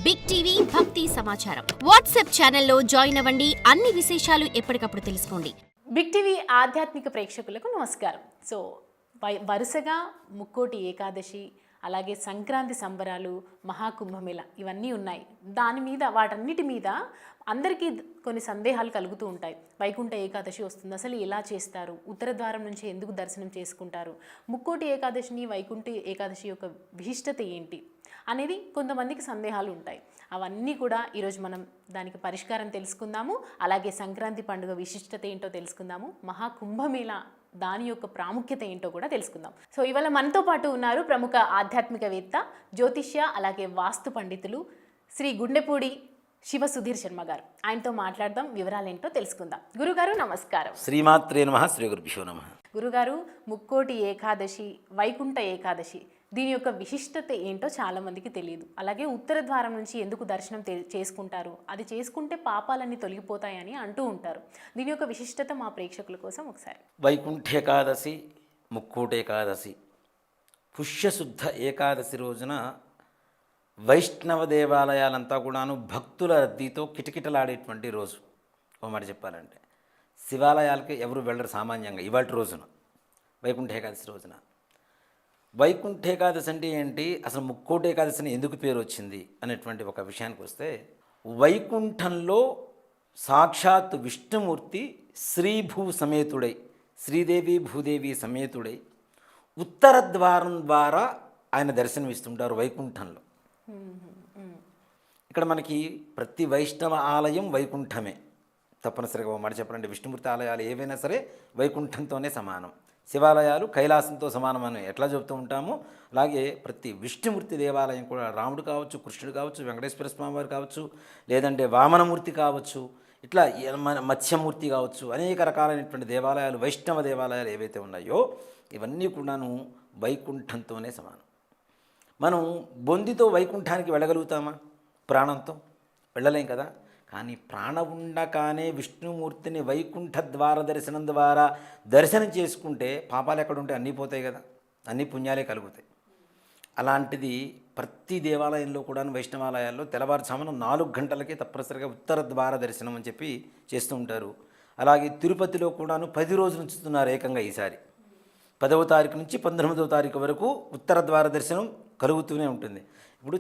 Big TV భక్తి సమాచారం WhatsApp ఛానల్లో జాయిన్ అవ్వండి. అన్ని విశేషాలు ఎప్పటికప్పుడు తెలుసుకోండి. బిగ్ టీవీ ఆధ్యాత్మిక ప్రేక్షకులకు నమస్కారం. సో వరుసగా ముక్కోటి ఏకాదశి, అలాగే సంక్రాంతి సంబరాలు, మహాకుంభమేళ ఇవన్నీ ఉన్నాయి. వాటన్నిటి మీద అందరికీ కొన్ని సందేహాలు కలుగుతూ ఉంటాయి. వైకుంఠ ఏకాదశి వస్తుంది, అసలు ఎలా చేస్తారు, ఉత్తర ద్వారం నుంచి ఎందుకు దర్శనం చేసుకుంటారు, ముక్కోటి ఏకాదశిని వైకుంఠ ఏకాదశి యొక్క విశిష్టత ఏంటి అనేది కొంతమందికి సందేహాలు ఉంటాయి. అవన్నీ కూడా ఈరోజు మనం దానికి పరిష్కారం తెలుసుకుందాము. అలాగే సంక్రాంతి పండుగ విశిష్టత ఏంటో తెలుసుకుందాము. మహాకుంభమేళ దాని యొక్క ప్రాముఖ్యత ఏంటో కూడా తెలుసుకుందాం. సో ఇవాళ మనతో పాటు ఉన్నారు ప్రముఖ ఆధ్యాత్మికవేత్త, జ్యోతిష్య, అలాగే వాస్తు పండితులు శ్రీ గుండెపూడి శివ సుధీర్ శర్మ గారు. ఆయనతో మాట్లాడదాం, వివరాలు ఏంటో తెలుసుకుందాం. గురుగారు నమస్కారం. శ్రీమాత్రే నమః. శ్రీ గురుభ్యో నమః. గురుగారు, ముక్కోటి ఏకాదశి, వైకుంఠ ఏకాదశి దీని యొక్క విశిష్టత ఏంటో చాలా మందికి తెలియదు. అలాగే ఉత్తర ద్వారం నుంచి ఎందుకు దర్శనం చేసుకుంటారు, అది చేసుకుంటే పాపాలన్నీ తొలగిపోతాయని అంటూ ఉంటారు. దీని యొక్క విశిష్టత మా ప్రేక్షకుల కోసం ఒకసారి. వైకుంఠ ఏకాదశి, ముక్కోటి ఏకాదశి, పుష్యశుద్ధ ఏకాదశి రోజున వైష్ణవ దేవాలయాలంతా కూడాను భక్తుల రద్దీతో కిటకిటలాడేటువంటి రోజు. ఓ మాట చెప్పాలంటే శివాలయాలకి ఎవరు వెళ్ళరు సామాన్యంగా ఇవాటి రోజున, వైకుంఠ ఏకాదశి రోజున. వైకుంఠ ఏకాదశి అంటే ఏంటి, అసలు ముక్కోటి ఏకాదశిని ఎందుకు పేరు వచ్చింది అనేటువంటి ఒక విషయానికి వస్తే, వైకుంఠంలో సాక్షాత్ విష్ణుమూర్తి శ్రీభూ సమేతుడై, శ్రీదేవి భూదేవి సమేతుడై ఉత్తర ద్వారం ద్వారా ఆయన దర్శనమిస్తుంటారు వైకుంఠంలో. ఇక్కడ మనకి ప్రతి వైష్ణవ ఆలయం వైకుంఠమే. తప్పనిసరిగా మాట చెప్పాలంటే విష్ణుమూర్తి ఆలయాలు ఏవైనా సరే వైకుంఠంతోనే సమానం. శివాలయాలు కైలాసంతో సమానం అని ఎట్లా చెబుతూ ఉంటామో, అలాగే ప్రతి విష్ణుమూర్తి దేవాలయం కూడా రాముడు కావచ్చు, కృష్ణుడు కావచ్చు, వెంకటేశ్వర స్వామి వారు కావచ్చు, లేదంటే వామనమూర్తి కావచ్చు, ఇట్లా మత్స్యమూర్తి కావచ్చు, అనేక రకాలైనటువంటి దేవాలయాలు, వైష్ణవ దేవాలయాలు ఏవైతే ఉన్నాయో ఇవన్నీ కూడాను వైకుంఠంతోనే సమానం. మనం బొందితో వైకుంఠానికి వెళ్ళగలుగుతామా? ప్రాణంతో వెళ్ళలేం కదా. కానీ ప్రాణం ఉండగానే విష్ణుమూర్తిని వైకుంఠ ద్వార దర్శనం ద్వారా దర్శనం చేసుకుంటే పాపాలు ఎక్కడుంటే అన్నీ పోతాయి కదా, అన్ని పుణ్యాలే కలుగుతాయి. అలాంటిది ప్రతి దేవాలయంలో కూడా వైష్ణవాలయాల్లో తెల్లవారుజామున 4 గంటలకే తప్పనిసరిగా ఉత్తర ద్వార దర్శనం అని చెప్పి చేస్తూ ఉంటారు. అలాగే తిరుపతిలో కూడాను 10 రోజులు ఉంచుతున్నారు ఏకంగా. ఈసారి 10వ తారీఖు నుంచి 19వ తారీఖు వరకు ఉత్తర ద్వార దర్శనం కలుగుతూనే ఉంటుంది. ఇప్పుడు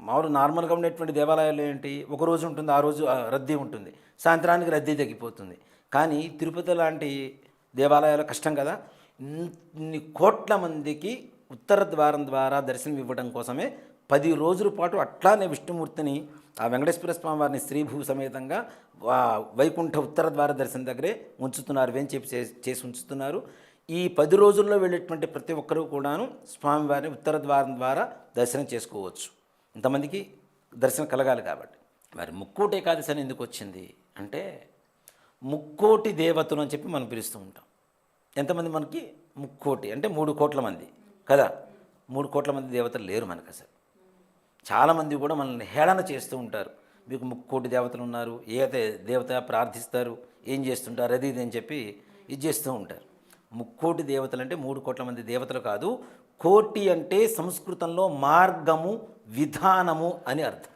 మామూలు నార్మల్గా ఉండేటువంటి దేవాలయాల్లో ఏంటి, ఒక రోజు ఉంటుంది, ఆ రోజు రద్దీ ఉంటుంది, సాయంత్రానికి రద్దీ తగ్గిపోతుంది. కానీ తిరుపతి లాంటి దేవాలయాలు కష్టం కదా. ఇన్ని కోట్ల మందికి ఉత్తర ద్వారం ద్వారా దర్శనం ఇవ్వడం కోసమే 10 రోజుల పాటు అట్లానే విష్ణుమూర్తిని, ఆ వెంకటేశ్వర స్వామి వారిని శ్రీభూ సమేతంగా వైకుంఠ ఉత్తర ద్వార దర్శనం దగ్గరే ఉంచుతున్నారు, వేంచేపు చేసి ఉంచుతున్నారు. ఈ 10 రోజుల్లో వెళ్ళేటువంటి ప్రతి ఒక్కరూ కూడాను స్వామివారిని ఉత్తర ద్వారం ద్వారా దర్శనం చేసుకోవచ్చు. ఇంతమందికి దర్శనం కలగాలి కాబట్టి. మరి ముక్కోటి ఏకాదశి అని ఎందుకు వచ్చింది అంటే, ముక్కోటి దేవతలు అని చెప్పి మనం పిలుస్తూ ఉంటాం. ఎంతమంది మనకి? ముక్కోటి అంటే 3 కోట్ల మంది కదా. 3 కోట్ల మంది దేవతలు లేరు మనకు అసలు. చాలామంది కూడా మనల్ని హేళన చేస్తూ ఉంటారు. మీకు ముక్కోటి దేవతలు ఉన్నారు, ఏ దేవత ప్రార్థిస్తారు, ఏం చేస్తుంటారు, అది ఇది అని చెప్పి ఇది చేస్తూ ఉంటారు. ముక్కోటి దేవతలు అంటే 3 కోట్ల మంది దేవతలు కాదు. కోటి అంటే సంస్కృతంలో మార్గము, విధానము అని అర్థం.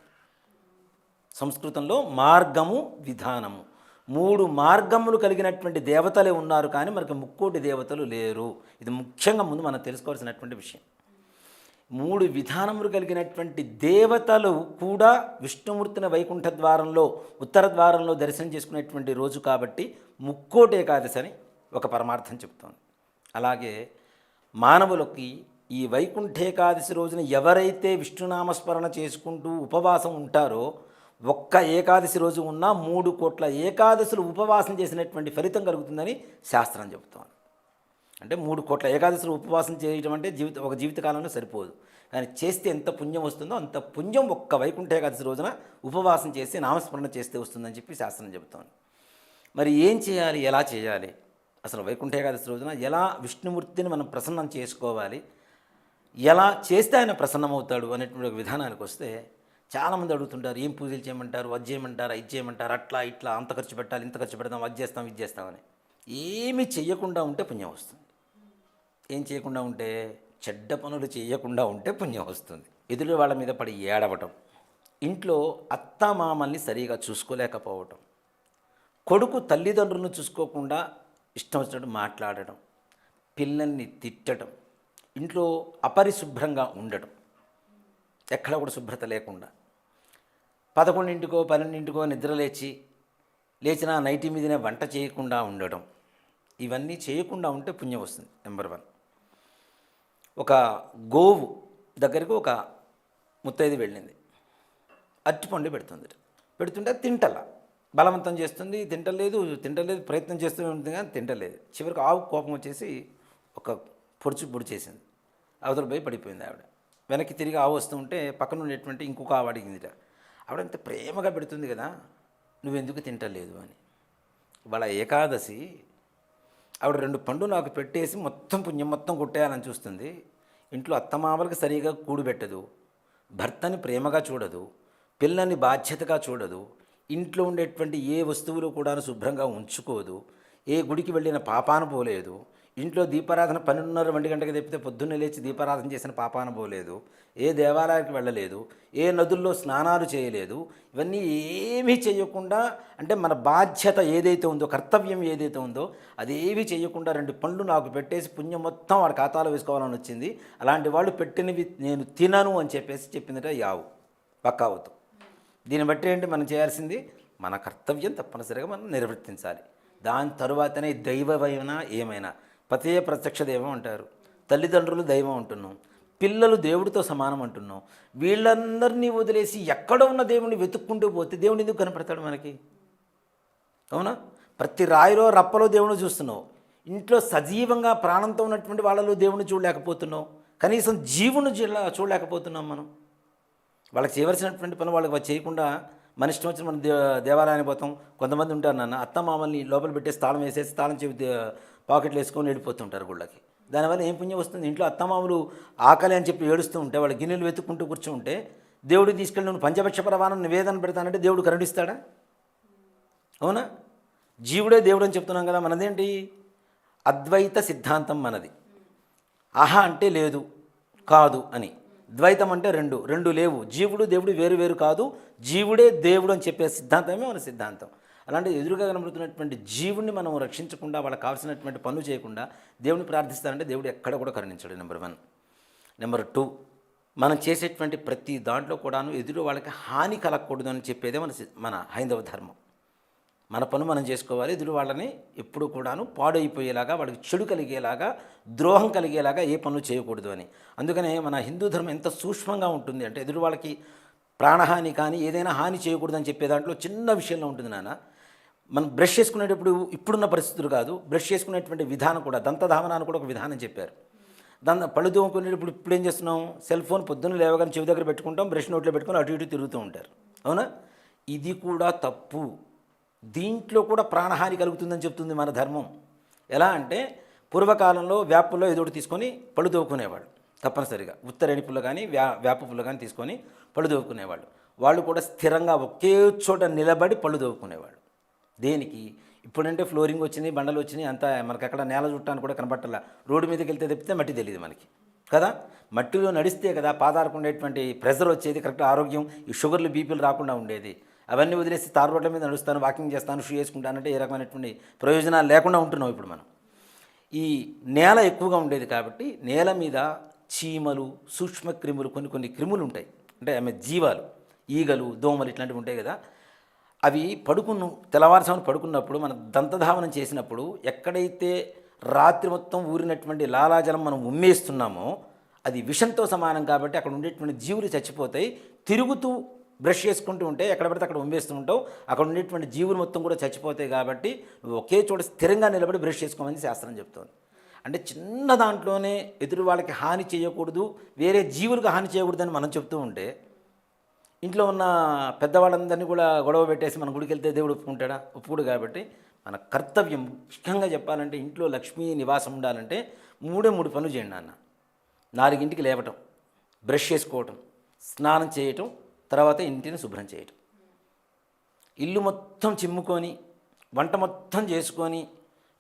సంస్కృతంలో మార్గము, విధానము, 3 మార్గములు కలిగినటువంటి దేవతలే ఉన్నారు. కానీ మనకి ముక్కోటి దేవతలు లేరు. ఇది ముఖ్యంగా ముందు మనం తెలుసుకోవాల్సినటువంటి విషయం. 3 విధానములు కలిగినటువంటి దేవతలు కూడా విష్ణుమూర్తిని వైకుంఠ ద్వారంలో, ఉత్తర ద్వారంలో దర్శనం చేసుకునేటువంటి రోజు కాబట్టి ముక్కోటి ఏకాదశి అని ఒక పరమార్థం చెప్తోంది. అలాగే మానవులకి ఈ వైకుంఠ ఏకాదశి రోజున ఎవరైతే విష్ణునామస్మరణ చేసుకుంటూ ఉపవాసం ఉంటారో, ఒక్క ఏకాదశి రోజు ఉన్న 3 కోట్ల ఏకాదశులు ఉపవాసం చేసినటువంటి ఫలితం కలుగుతుందని శాస్త్రం చెబుతోంది. అంటే 3 కోట్ల ఏకాదశులు ఉపవాసం చేయడం అంటే ఒక జీవితకాలంలో సరిపోదు. కానీ చేస్తే ఎంత పుణ్యం వస్తుందో అంత పుణ్యం ఒక్క వైకుంఠ ఏకాదశి రోజున ఉపవాసం చేసి నామస్మరణ చేస్తే వస్తుందని చెప్పి శాస్త్రం చెబుతోంది. మరి ఏం చేయాలి, ఎలా చేయాలి, అసలు వైకుంఠ ఏకాదశి రోజున ఎలా విష్ణుమూర్తిని మనం ప్రసన్నం చేసుకోవాలి, ఎలా చేస్తే ఆయన ప్రసన్నమవుతాడు అనేటువంటి ఒక విధానానికి వస్తే, చాలామంది అడుగుతుంటారు, ఏం పూజలు చేయమంటారు, అది చేయమంటారా, ఇది చేయమంటారు, అట్లా ఇట్లా అంత ఖర్చు పెట్టాలి, ఇంత ఖర్చు పెడతాం, అది చేస్తాం, ఇది చేస్తామని. ఏమీ చెయ్యకుండా ఉంటే పుణ్యం వస్తుంది. ఏం చేయకుండా ఉంటే, చెడ్డ పనులు చేయకుండా ఉంటే పుణ్యం వస్తుంది. ఎదురు వాళ్ళ మీద పడి ఏడవటం, ఇంట్లో అత్తామామల్ని సరిగా చూసుకోలేకపోవటం, కొడుకు తల్లిదండ్రులను చూసుకోకుండా ఇష్టం వచ్చినట్టు మాట్లాడడం, పిల్లల్ని తిట్టడం, ఇంట్లో అపరిశుభ్రంగా ఉండడం, ఎక్కడ కూడా శుభ్రత లేకుండా 11కో 12కో నిద్ర లేచిన నైటీ మీదనే వంట చేయకుండా ఉండడం, ఇవన్నీ చేయకుండా ఉంటే పుణ్యం వస్తుంది. నెంబర్ 1. ఒక గోవు దగ్గరికి ఒక ముత్తైది వెళ్ళింది. అరటిపండు పెడుతుంటే తింటలా, బలవంతం చేస్తుంది, తింటలేదు, ప్రయత్నం చేస్తూ ఉంటుంది కానీ తింటలేదు. చివరికి ఆవు కోపం వచ్చేసి ఒక పొడి చేసింది. అవతల పోయి పడిపోయింది ఆవిడ. వెనక్కి తిరిగి ఆవు వస్తూ ఉంటే పక్కన ఉండేటువంటి ఇంకొక ఆవు అడిగిందిట, ఆవిడ అంత ప్రేమగా పెడుతుంది కదా, నువ్వెందుకు తింటలేదు అని. వాళ్ళ ఏకాదశి ఆవిడ 2 పండు నాకు పెట్టేసి మొత్తం పుణ్యం మొత్తం కొట్టేయాలని చూస్తుంది. ఇంట్లో అత్తమామలకు సరిగా కూడుబెట్టదు, భర్తని ప్రేమగా చూడదు, పిల్లని బాధ్యతగా చూడదు, ఇంట్లో ఉండేటువంటి ఏ వస్తువులు కూడా శుభ్రంగా ఉంచుకోదు, ఏ గుడికి వెళ్ళిన పాపాన పోలేదు, ఇంట్లో దీపారాధన 12:30 గంటకి తెప్పితే పొద్దున్నే లేచి దీపారాధన చేసిన పాపాన పోలేదు, ఏ దేవాలయానికి వెళ్ళలేదు, ఏ నదుల్లో స్నానాలు చేయలేదు. ఇవన్నీ ఏమీ చేయకుండా, అంటే మన బాధ్యత ఏదైతే ఉందో, కర్తవ్యం ఏదైతే ఉందో అదేమీ చేయకుండా 2 పండ్లు నాకు పెట్టేసి పుణ్యం మొత్తం వాడి ఖాతాలో వేసుకోవాలని వచ్చింది. అలాంటి వాళ్ళు పెట్టినవి నేను తినను అని చెప్పిందట యావు పక్కావతు. దీన్ని బట్టి ఏంటి మనం చేయాల్సింది, మన కర్తవ్యం తప్పనిసరిగా మనం నిర్వర్తించాలి. దాని తరువాతనే దైవమైనా ఏమైనా. పతే ప్రత్యక్ష దైవం అంటారు, తల్లిదండ్రులు దైవం అంటున్నాం, పిల్లలు దేవుడితో సమానం అంటున్నాం. వీళ్ళందరినీ వదిలేసి ఎక్కడ ఉన్న దేవుడిని వెతుక్కుంటూ పోతే దేవుడు ఎందుకు కనపడతాడు మనకి? అవునా? ప్రతి రాయిలో రప్పలో దేవుని చూస్తున్నావు, ఇంట్లో సజీవంగా ప్రాణంతో ఉన్నటువంటి వాళ్ళలో దేవుని చూడలేకపోతున్నావు, కనీసం జీవుని చూడలేకపోతున్నాం మనం. వాళ్ళకి చేయవలసినటువంటి పని వాళ్ళకి చేయకుండా మన ఇష్టం వచ్చిన మనం దేవాలయానికి పోతాం. కొంతమంది ఉంటారు నాన్న, అత్తమామల్ని లోపల పెట్టేసి తాళం వేసేసి తాళం చెవి పాకెట్లు వేసుకొని వెళ్ళిపోతుంటారు గుళ్ళకి. దానివల్ల ఏం పుణ్యం వస్తుంది? ఇంట్లో అత్తమామలు ఆకలి అని చెప్పి ఏడుస్తూ ఉంటే, వాళ్ళ గిన్నెలు వెతుక్కుంటూ కూర్చుంటే, దేవుడికి తీసుకెళ్ళి నువ్వు పంచపక్ష ప్రమాణం నివేదన పెడతానంటే దేవుడు కరుణిస్తాడా? అవునా? జీవుడే దేవుడు అని చెప్తున్నాం కదా. మనదేంటి? అద్వైత సిద్ధాంతం మనది. ఆహా అంటే లేదు, కాదు అని. ద్వైతం అంటే రెండు లేవు. జీవుడు దేవుడు వేరు వేరు కాదు, జీవుడే దేవుడు అని చెప్పే సిద్ధాంతమే మన సిద్ధాంతం. అలాంటి ఎదురుగా కనబడుతున్నటువంటి జీవుడిని మనం రక్షించకుండా, వాళ్ళకి కావాల్సినటువంటి పనులు చేయకుండా దేవుని ప్రార్థిస్తారంటే దేవుడు ఎక్కడ కూడా కరుణించాడు. నెంబర్ 1. నెంబర్ 2, మనం చేసేటువంటి ప్రతి దాంట్లో కూడాను ఎదురు వాళ్ళకి హాని కలగకూడదు అని చెప్పేదే మన హైందవ ధర్మం. మన పను మనం చేసుకోవాలి, ఎదురు వాళ్ళని ఎప్పుడు కూడాను పాడైపోయేలాగా, వాళ్ళకి చెడు కలిగేలాగా, ద్రోహం కలిగేలాగా ఏ పనులు చేయకూడదు అని. అందుకనే మన హిందూ ధర్మం ఎంత సూక్ష్మంగా ఉంటుంది అంటే, ఎదురు వాళ్ళకి ప్రాణహాని కానీ ఏదైనా హాని చేయకూడదని చెప్పే దాంట్లో చిన్న విషయంలో ఉంటుంది నాన్న. మనం బ్రష్ చేసుకునేటప్పుడు, ఇప్పుడున్న పరిస్థితులు కాదు, బ్రష్ చేసుకునేటువంటి విధానం కూడా, దంతధావనాన్ని కూడా ఒక విధానం చెప్పారు. పళ్ళు తోముకునేటప్పుడు ఇప్పుడు ఏం చేస్తున్నాం, సెల్ ఫోన్ పొద్దున్న లేవగానే చెవి దగ్గర పెట్టుకుంటాం, బ్రష్ నోట్లో పెట్టుకొని అటు ఇటు తిరుగుతూ ఉంటారు. అవునా? ఇది కూడా తప్పు. దీంట్లో కూడా ప్రాణహాని కలుగుతుందని చెప్తుంది మన ధర్మం. ఎలా అంటే, పూర్వకాలంలో వేపుల్లో ఏదోటి తీసుకొని పళ్ళు తోముకునేవాళ్ళు తప్పనిసరిగా. ఉత్తరేణి పుల్ల కానీ వేప పుల్ల కానీ తీసుకొని పళ్ళు తోముకునేవాళ్ళు. వాళ్ళు కూడా స్థిరంగా ఒకే చోట నిలబడి పళ్ళు తోముకునేవాళ్ళు. దేనికి? ఇప్పుడంటే ఫ్లోరింగ్ వచ్చినాయి, బండలు వచ్చినాయి, అంతా మనకి అక్కడ నేల చుట్టాన్ని కూడా కనబట్టలా. రోడ్డు మీదకి వెళ్తే తప్పితే మట్టి తెలియదు మనకి కదా. మట్టిలో నడిస్తే కదా పాదాలకు ఉండేటువంటి ప్రెషర్ వచ్చేది, కరెక్ట్ ఆరోగ్యం, ఈ షుగర్లు బీపీలు రాకుండా ఉండేది. అవన్నీ వదిలేసి తారు రోడ్ల మీద నడుస్తాను, వాకింగ్ చేస్తాను, షూ వేసుకుంటానంటే ఏ రకమైనటువంటి ప్రయోజనాలు లేకుండా ఉంటున్నాం ఇప్పుడు మనం. ఈ నేల ఎక్కువగా ఉండేది కాబట్టి నేల మీద చీమలు, సూక్ష్మ క్రిములు, కొన్ని క్రిములు ఉంటాయి, అంటే ఆమె జీవాలు, ఈగలు, దోమలు ఇట్లాంటివి ఉంటాయి కదా. అవి తెల్లవారుసామున పడుకున్నప్పుడు మనం దంతధావనం చేసినప్పుడు ఎక్కడైతే రాత్రి మొత్తం ఊరినటువంటి లాలాజలం మనం ఉమ్మేస్తున్నామో అది విషంతో సమానం కాబట్టి అక్కడ ఉండేటువంటి జీవులు చచ్చిపోతాయి. తిరుగుతూ బ్రష్ చేసుకుంటూ ఉంటే ఎక్కడ పడితే అక్కడ ఉమ్మేస్తూ ఉంటావు, అక్కడ ఉండేటువంటి జీవులు మొత్తం కూడా చచ్చిపోతాయి. కాబట్టి నువ్వు ఒకే చోట స్థిరంగా నిలబడి బ్రష్ చేసుకోమని శాస్త్రం చెప్తోంది. అంటే చిన్న దాంట్లోనే ఎదురు వాళ్ళకి హాని చేయకూడదు, వేరే జీవులకు హాని చేయకూడదని మనం చెప్తూ ఉంటే, ఇంట్లో ఉన్న పెద్దవాళ్ళందరినీ కూడా గొడవ పెట్టేసి మన గుడికి వెళ్తే దేవుడు ఒప్పుకుంటాడా? ఒప్పుకోడు. కాబట్టి మన కర్తవ్యం ముఖ్యంగా చెప్పాలంటే, ఇంట్లో లక్ష్మీ నివాసం ఉండాలంటే 3 పనులు చేయండి నాన్న. 4ంటికి లేవటం, బ్రష్ చేసుకోవటం, స్నానం చేయటం, తర్వాత ఇంటిని శుభ్రం చేయటం, ఇల్లు మొత్తం చిమ్ముకొని, వంట మొత్తం చేసుకొని,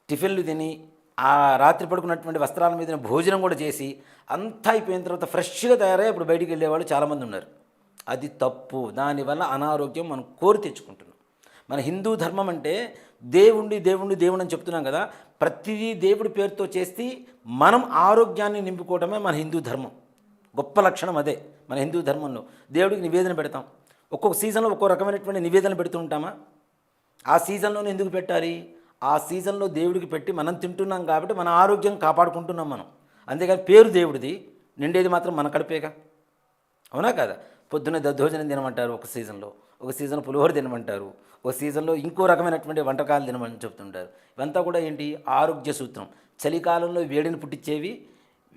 టిఫిన్లు తిని, ఆ రాత్రి పడుకున్నటువంటి వస్త్రాల మీద భోజనం కూడా చేసి అంతా అయిపోయిన తర్వాత ఫ్రెష్గా తయారై ఇప్పుడు బయటికి వెళ్ళేవాళ్ళు చాలామంది ఉన్నారు. అది తప్పు. దానివల్ల అనారోగ్యం మనం కోరి తెచ్చుకుంటున్నాం. మన హిందూ ధర్మం అంటే దేవుడు అని చెప్తున్నాం కదా, ప్రతిదీ దేవుడి పేరుతో చేసి మనం ఆరోగ్యాన్ని నింపుకోవడమే మన హిందూ ధర్మం. గొప్ప లక్షణం అదే మన హిందూ ధర్మంలో. దేవుడికి నివేదన పెడతాం, ఒక్కొక్క సీజన్లో ఒక్కో రకమైనటువంటి నివేదన పెడుతూ ఉంటామా? ఆ సీజన్లోనే ఎందుకు పెట్టాలి? ఆ సీజన్లో దేవుడికి పెట్టి మనం తింటున్నాం కాబట్టి మన ఆరోగ్యం కాపాడుకుంటున్నాం మనం. అంతేగాని పేరు దేవుడిది, నిండేది మాత్రం మన కడుపేగా. అవునా కదా? పొద్దున్న దద్దోజనం తినమంటారు ఒక సీజన్లో, ఒక సీజన్ పులిహోర తినమంటారు, ఒక సీజన్లో ఇంకో రకమైనటువంటి వంటకాలు తినమని చెప్తుంటారు. ఇవంతా కూడా ఏంటి? ఆరోగ్య సూత్రం. చలికాలంలో వేడిని పుట్టించేవి,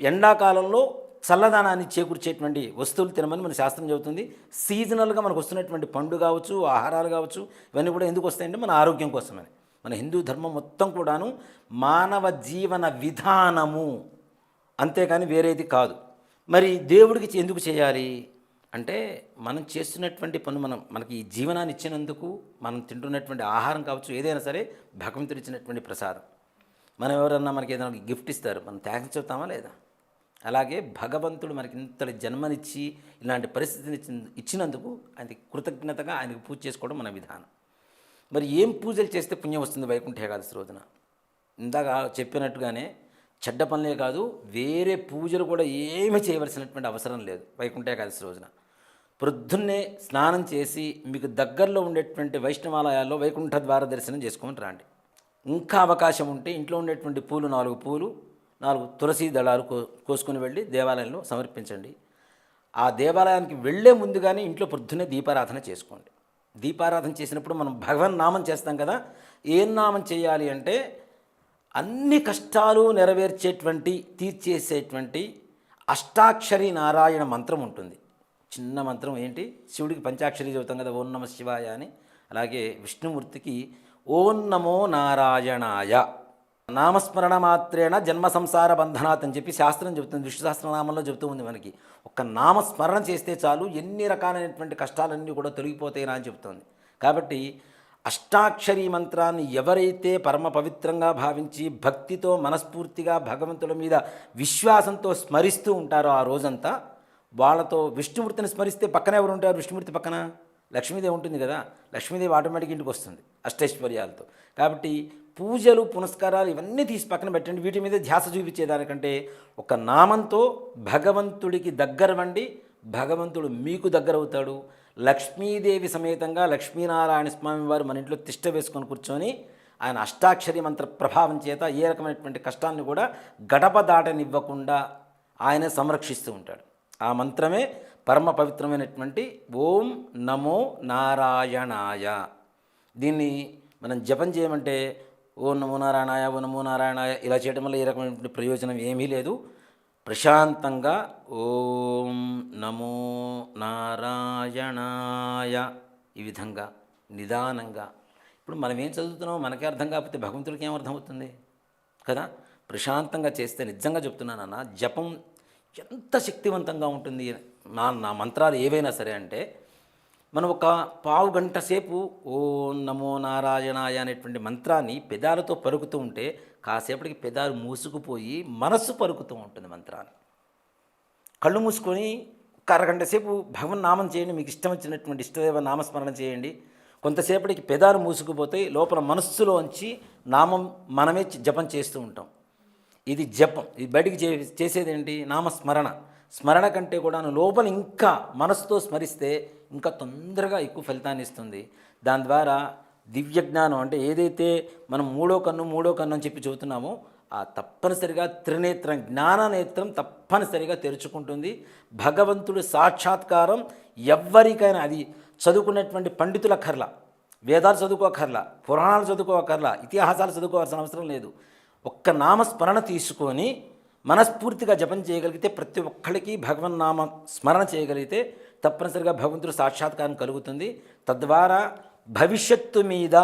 ఎండాకాలంలో చల్లదనాన్ని చేకూర్చేటువంటి వస్తువులు తినమని మన శాస్త్రం చెబుతుంది. సీజనల్గా మనకు వస్తున్నటువంటి పండు కావచ్చు, ఆహారాలు కావచ్చు, ఇవన్నీ కూడా ఎందుకు వస్తాయంటే మన ఆరోగ్యం కోసమని. మన హిందూ ధర్మం మొత్తం కూడాను మానవ జీవన విధానము, అంతేకాని వేరేది కాదు. మరి దేవుడికి ఎందుకు చేయాలి అంటే, మనం చేస్తున్నటువంటి పని, మనకి ఈ జీవనాన్ని ఇచ్చినందుకు, మనం తింటున్నటువంటి ఆహారం కావచ్చు, ఏదైనా సరే భగవంతుడు ఇచ్చినటువంటి ప్రసాదం. మనం ఎవరన్నా మనకి ఏదైనా గిఫ్ట్ ఇస్తారు, మనం థ్యాంక్స్ చెప్తామా లేదా? అలాగే భగవంతుడు మనకి ఇంతటి జన్మనిచ్చి ఇలాంటి పరిస్థితిని ఇచ్చినందుకు ఆయనకి కృతజ్ఞతగా ఆయనకు పూజ చేసుకోవడం మన విధానం. మరి ఏం పూజలు చేస్తే పుణ్యం వస్తుంది వైకుంఠ ఏకాదశి రోజున? ఇందాక చెప్పినట్టుగానే చెడ్డ పనులే కాదు, వేరే పూజలు కూడా ఏమీ చేయవలసినటువంటి అవసరం లేదు వైకుంఠ ఏకాదశి రోజున. ప్రొద్దున్నే స్నానం చేసి మీకు దగ్గరలో ఉండేటువంటి వైష్ణవాలయాల్లో వైకుంఠ ద్వార దర్శనం చేసుకొని రండి. ఇంకా అవకాశం ఉంటే ఇంట్లో ఉండేటువంటి పూలు 4 పూలు, 4 తులసి దళాలు కోసుకుని వెళ్ళి దేవాలయంలో సమర్పించండి. ఆ దేవాలయానికి వెళ్ళే ముందుగానే ఇంట్లో పొద్దున్నే దీపారాధన చేసుకోండి. దీపారాధన చేసినప్పుడు మనం భగవన్ నామం చేస్తాం కదా, ఏం నామం చేయాలి అంటే, అన్ని కష్టాలు నెరవేర్చేటువంటి, తీర్చేసేటువంటి అష్టాక్షరి నారాయణ మంత్రం ఉంటుంది. చిన్న మంత్రం ఏంటి? శివుడికి పంచాక్షరి చదువుతాం కదా, ఓం నమ శివాయ అని. అలాగే విష్ణుమూర్తికి ఓం నమో నారాయణాయ. నామస్మరణ మాత్రేణ జన్మ సంసార బంధనాత్ అని చెప్పి శాస్త్రం చెబుతుంది, విష్ణు సహస్రనామంలో చెబుతూ ఉంది మనకి. ఒక్క నామస్మరణ చేస్తే చాలు ఎన్ని రకాలైనటువంటి కష్టాలన్నీ కూడా తొలగిపోతాయినా అని చెబుతోంది. కాబట్టి అష్టాక్షరీ మంత్రాన్ని ఎవరైతే పరమ పవిత్రంగా భావించి భక్తితో మనస్ఫూర్తిగా భగవంతుడి మీద విశ్వాసంతో స్మరిస్తూ ఉంటారో ఆ రోజంతా, వాళ్ళతో విష్ణుమూర్తిని స్మరిస్తే పక్కన ఎవరు ఉంటారు? విష్ణుమూర్తి పక్కన లక్ష్మీదేవి ఉంటుంది కదా, లక్ష్మీదేవి ఆటోమేటిక్ ఇంటికి వస్తుంది అష్టైశ్వర్యాలతో. కాబట్టి పూజలు పునస్కారాలు ఇవన్నీ తీసి పక్కన పెట్టండి. వీటి మీద ధ్యాస చూపించేదానికంటే ఒక నామంతో భగవంతుడికి దగ్గర వండి భగవంతుడు మీకు దగ్గర అవుతాడు. లక్ష్మీదేవి సమేతంగా లక్ష్మీనారాయణ స్వామి వారు మన ఇంట్లో తిష్ట వేసుకొని కూర్చొని ఆయన అష్టాక్షరి మంత్ర ప్రభావం చేత ఏ రకమైనటువంటి కష్టాన్ని కూడా గడప దాటనివ్వకుండా ఆయన సంరక్షిస్తూ ఉంటాడు. ఆ మంత్రమే పరమ పవిత్రమైనటువంటి ఓం నమో నారాయణాయ. దీన్ని మనం జపం చేయమంటే ఓం నమో నారాయణాయ, ఓం నమో నారాయణాయ ఇలా చేయడం వల్ల ఏ రకమైనటువంటి ప్రయోజనం ఏమీ లేదు. ప్రశాంతంగా ఓం నమో నారాయణాయ ఈ విధంగా నిదానంగా. ఇప్పుడు మనం ఏం చదువుతున్నామో మనకే అర్థం కాకపోతే భగవంతుడికి ఏం అర్థం అవుతుంది కదా? ప్రశాంతంగా చేస్తే నిజంగా చెప్తున్నానన్న, జపం ఎంత శక్తివంతంగా ఉంటుంది. నా మంత్రాలు ఏవైనా సరే అంటే, మనం ఒక పావు గంట సేపు ఓం నమో నారాయణాయ అనేటువంటి మంత్రాన్ని పెదాలతో పలుకుతూ ఉంటే కాసేపటికి పెదాలు మూసుకుపోయి మనస్సు పలుకుతూ ఉంటుంది మంత్రాన్ని. కళ్ళు మూసుకొని ఒక అరగంట సేపు భగవన్ నామం చేయండి, మీకు ఇష్టం వచ్చినటువంటి ఇష్టదేవ నామస్మరణ చేయండి. కొంతసేపటికి పెదాలు మూసుకుపోతే లోపల మనస్సులోంచి నామం మనమే జపం చేస్తూ ఉంటాం. ఇది జపం. ఇది బయటికి చేసేది ఏంటి? నామస్మరణ. స్మరణ కంటే కూడా లోపల ఇంకా మనసుతో స్మరిస్తే ఇంకా తొందరగా ఎక్కువ ఫలితాన్ని ఇస్తుంది. దాని ద్వారా దివ్యజ్ఞానం అంటే ఏదైతే మనం మూడో కన్ను అని చెప్పి చెబుతున్నామో ఆ తప్పనిసరిగా త్రినేత్రం, జ్ఞాననేత్రం తప్పనిసరిగా తెరుచుకుంటుంది. భగవంతుడి సాక్షాత్కారం ఎవ్వరికైనా, అది చదువుకున్నటువంటి పండితుల కర్ల, వేదాలు చదువుకోకర్లా, పురాణాలు చదువుకోకర్లా, ఇతిహాసాలు చదువుకోవాల్సిన అవసరం లేదు. ఒక్క నామస్మరణ తీసుకొని మనస్ఫూర్తిగా జపం చేయగలిగితే, ప్రతి ఒక్కరికి భగవన్నామ స్మరణ చేయగలిగితే తప్పనిసరిగా భగవంతుడు సాక్షాత్కారం కలుగుతుంది. తద్వారా భవిష్యత్తు మీద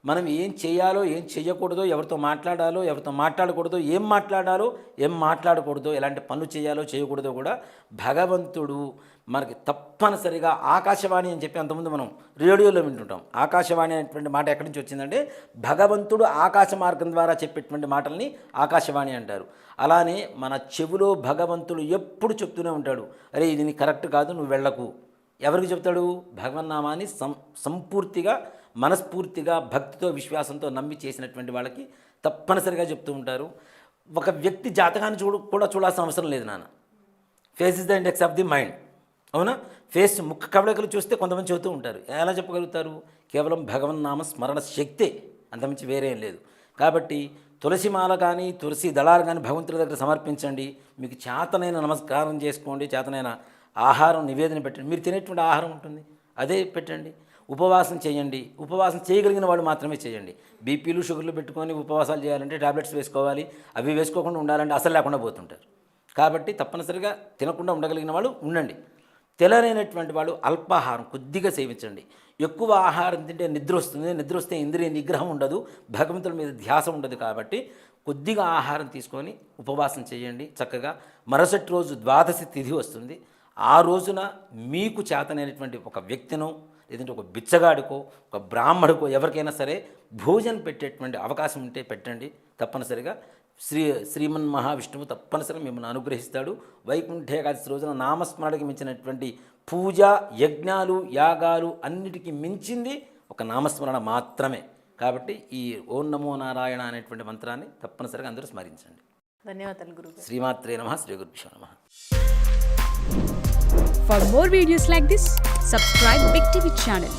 మనం ఏం చేయాలో, ఏం చేయకూడదో, ఎవరితో మాట్లాడాలో, ఎవరితో మాట్లాడకూడదో, ఏం మాట్లాడాలో, ఏం మాట్లాడకూడదో, ఎలాంటి పనులు చేయాలో, చేయకూడదో కూడా భగవంతుడు మనకి తప్పనిసరిగా ఆకాశవాణి అని చెప్పి అంతకుముందు మనం రేడియోలో వింటుంటాం. ఆకాశవాణి అనేటువంటి మాట ఎక్కడి నుంచి వచ్చిందంటే, భగవంతుడు ఆకాశ మార్గం ద్వారా చెప్పేటువంటి మాటల్ని ఆకాశవాణి అంటారు. అలానే మన చెవిలో భగవంతుడు ఎప్పుడు చెప్తూనే ఉంటాడు, అరే ఇది నీ కరెక్ట్ కాదు, నువ్వు వెళ్ళకు, ఎవరికి చెప్తాడు? భగవన్నామాన్ని సంపూర్తిగా మనస్ఫూర్తిగా భక్తితో విశ్వాసంతో నమ్మి చేసినటువంటి వాళ్ళకి తప్పనిసరిగా చెప్తూ ఉంటారు. ఒక వ్యక్తి జాతకాన్ని కూడా చూడాల్సిన అవసరం లేదు నాన్న. Face is the index of the mind. అవునా? ఫేస్ ముఖ కవళికలు చూస్తే కొంతమంది చెబుతూ ఉంటారు. ఎలా చెప్పగలుగుతారు? కేవలం భగవన్నామ స్మరణ శక్తే, అంతమించి వేరేం లేదు. కాబట్టి తులసిమాల కానీ తులసి దళాలు కానీ భగవంతుడి దగ్గర సమర్పించండి. మీకు చేతనైన నమస్కారం చేసుకోండి, చేతనైన ఆహారం నివేదన పెట్టండి. మీరు తినేటువంటి ఆహారం ఉంటుంది, అదే పెట్టండి. ఉపవాసం చేయండి. ఉపవాసం చేయగలిగిన వాళ్ళు మాత్రమే చేయండి. బీపీలు షుగర్లు పెట్టుకొని ఉపవాసాలు చేయాలంటే టాబ్లెట్స్ వేసుకోవాలి. అవి వేసుకోకుండా ఉండాలంటే అసలు లేకుండా పోతుంటారు. కాబట్టి తప్పనిసరిగా తినకుండా ఉండగలిగిన వాళ్ళు ఉండండి. తెలరైనటువంటి వాళ్ళు అల్పాహారం కొద్దిగా సేవించండి. ఎక్కువ ఆహారం తింటే నిద్ర వస్తుంది. నిద్ర వస్తే ఇంద్రియ నిగ్రహం ఉండదు, భగవంతుడి మీద ధ్యాస ఉండదు. కాబట్టి కొద్దిగా ఆహారం తీసుకొని ఉపవాసం చేయండి చక్కగా. మరుసటి రోజు ద్వాదశి తిథి వస్తుంది. ఆ రోజున మీకు చేతనైనటువంటి ఒక వ్యక్తినో లేదంటే ఒక బిచ్చగాడికో ఒక బ్రాహ్మడికో ఎవరికైనా సరే భోజనం పెట్టేటువంటి అవకాశం ఉంటే పెట్టండి. తప్పనిసరిగా శ్రీమన్ మహావిష్ణువు తప్పనిసరిగా మిమ్మల్ని అనుగ్రహిస్తాడు. వైకుంఠ ఏకాదశి రోజున నామస్మరణకి మించినటువంటి పూజ, యజ్ఞాలు, యాగాలు అన్నిటికీ మించింది ఒక నామస్మరణ మాత్రమే. కాబట్టి ఈ ఓం నమో నారాయణ అనేటువంటి మంత్రాన్ని తప్పనిసరిగా అందరూ స్మరించండి. ధన్యవాదాలు గురుగారు. శ్రీమాత్రే నమః. శ్రీ గురుభ్యో నమః. For more videos like this, subscribe Big TV channel.